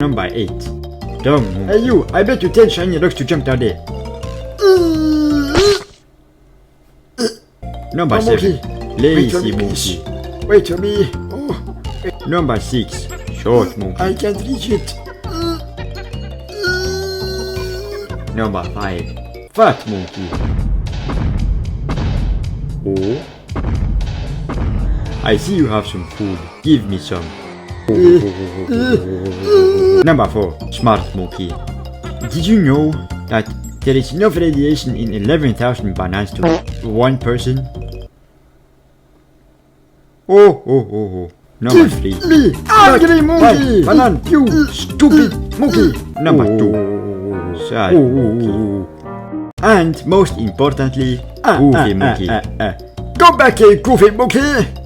Number 8. Dumb monkey. Hey you, I bet you 10 shiny rocks to jump down there. Number 7. Lazy monkey. Wait for me. Oh, Number 6. Short monkey. I can't reach it. Number 5. Fat monkey. Oh. I see you have some food. Give me some. Number 4. Smart monkey. Did you know that there is enough radiation in 11,000 bananas to one person? Oh. Number 3. Me, angry monkey. Banan, you stupid monkey. Number 2. Sad monkey. And most importantly, goofy monkey. Go back here, goofy monkey.